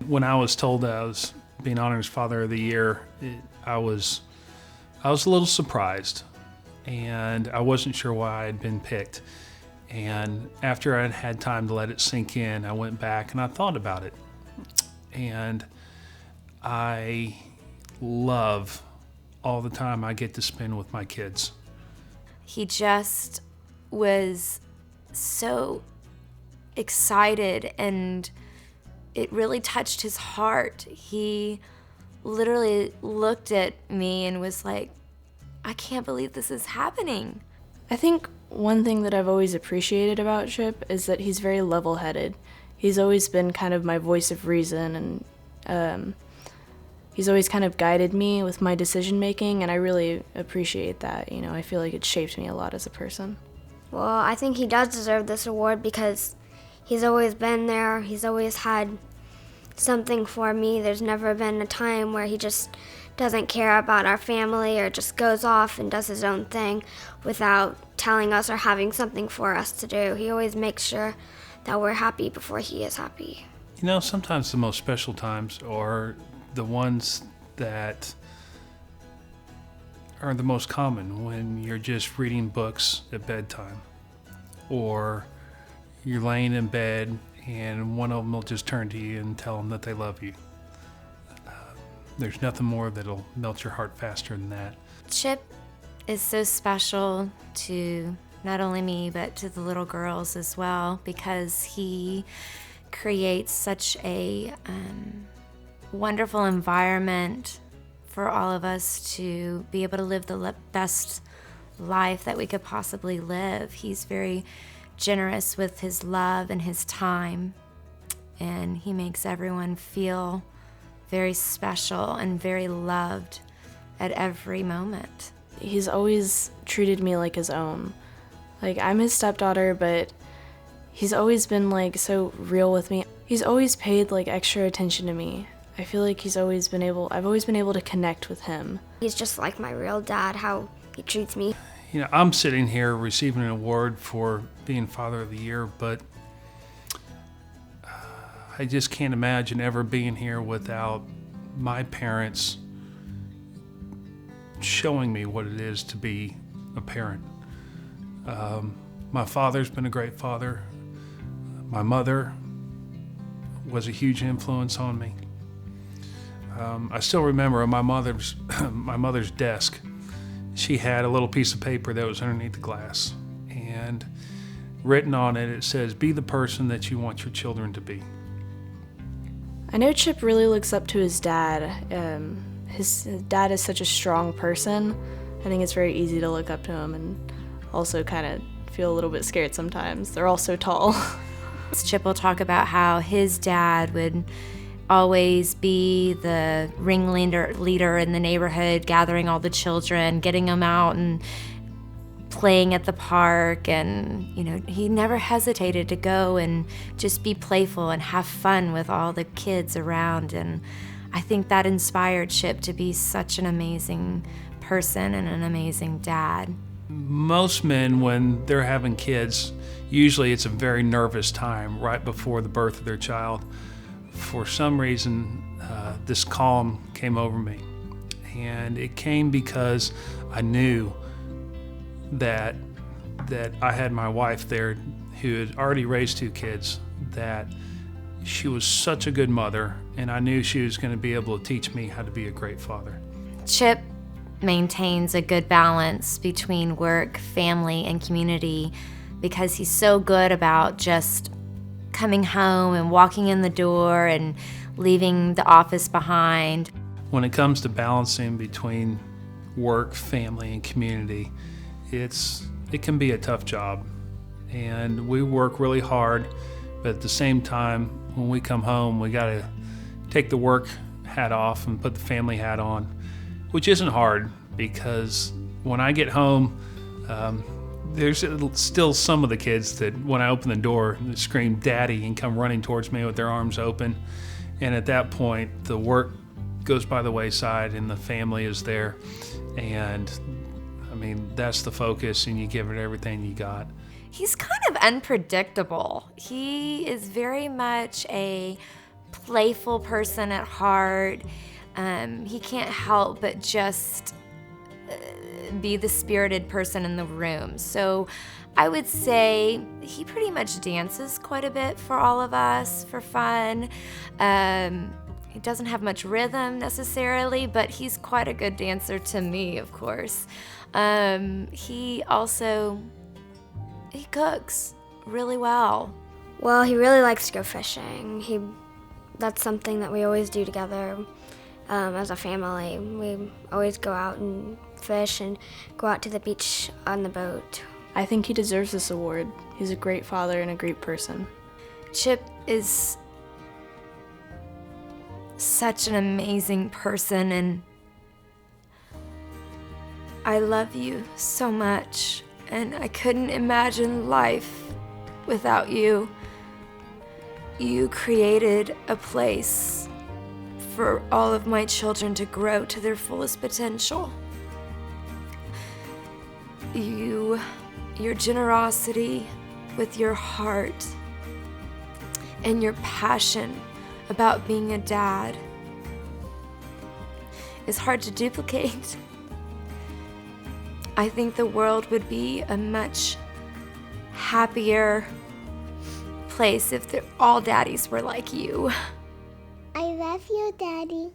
when I was told that I was being honored as Father of the Year, I was a little surprised, and I wasn't sure why I had been picked. And after I'd had time to let it sink in, I went back and I thought about it. And I love all the time I get to spend with my kids. He just was so excited, and it really touched his heart. He literally looked at me and was like, I can't believe this is happening. I think one thing that I've always appreciated about Chip is that he's very level-headed. He's always been kind of my voice of reason, and he's always kind of guided me with my decision-making, and I really appreciate that. You know, I feel like it shaped me a lot as a person. Well, I think he does deserve this award because he's always been there. He's always had something for me. There's never been a time where he just doesn't care about our family or just goes off and does his own thing without telling us or having something for us to do. He always makes sure that we're happy before he is happy. You know, sometimes the most special times are the ones that are the most common, when you're just reading books at bedtime, or you're laying in bed and one of them will just turn to you and tell them that they love you. There's nothing more that'll melt your heart faster than that. Chip is so special to not only me, but to the little girls as well, because he creates such a wonderful environment for all of us to be able to live the best life that we could possibly live. He's very generous with his love and his time, and he makes everyone feel very special and very loved at every moment. He's always treated me like his own. Like, I'm his stepdaughter, but he's always been like so real with me. He's always paid like extra attention to me. I feel like I've always been able to connect with him. He's just like my real dad, how he treats me. You know, I'm sitting here receiving an award for being Father of the Year, but I just can't imagine ever being here without my parents showing me what it is to be a parent. My father's been a great father. My mother was a huge influence on me. I still remember on my mother's desk, she had a little piece of paper that was underneath the glass, and written on it, it says, "Be the person that you want your children to be." I know Chip really looks up to his dad. His dad is such a strong person. I think it's very easy to look up to him and also kind of feel a little bit scared sometimes. They're all so tall. Chip will talk about how his dad would always be the leader in the neighborhood, gathering all the children, getting them out and playing at the park, and you know, he never hesitated to go and just be playful and have fun with all the kids around. And I think that inspired Chip to be such an amazing person and an amazing dad. Most men, when they're having kids, usually it's a very nervous time right before the birth of their child. For some reason, this calm came over me, and it came because I knew that I had my wife there who had already raised 2 kids, that she was such a good mother, and I knew she was going to be able to teach me how to be a great father. Chip maintains a good balance between work, family, and community, because he's so good about just coming home and walking in the door and leaving the office behind. When it comes to balancing between work, family, and community, it can be a tough job, and we work really hard, but at the same time, when we come home, we got to take the work hat off and put the family hat on, which isn't hard, because when I get home, there's still some of the kids that when I open the door, they scream "Daddy" and come running towards me with their arms open, and at that point, the work goes by the wayside and the family is there, and I mean, that's the focus, and you give it everything you got. He's kind of unpredictable. He is very much a playful person at heart. He can't help but just be the spirited person in the room. So I would say he pretty much dances quite a bit for all of us for fun. He doesn't have much rhythm necessarily, but he's quite a good dancer to me, of course. He cooks really well. Well, he really likes to go fishing. That's something that we always do together as a family. We always go out and fish and go out to the beach on the boat. I think he deserves this award. He's a great father and a great person. Chip is such an amazing person, and I love you so much, and I couldn't imagine life without you. You created a place for all of my children to grow to their fullest potential. Your generosity with your heart and your passion about being a dad is hard to duplicate. I think the world would be a much happier place if all daddies were like you. I love you, Daddy.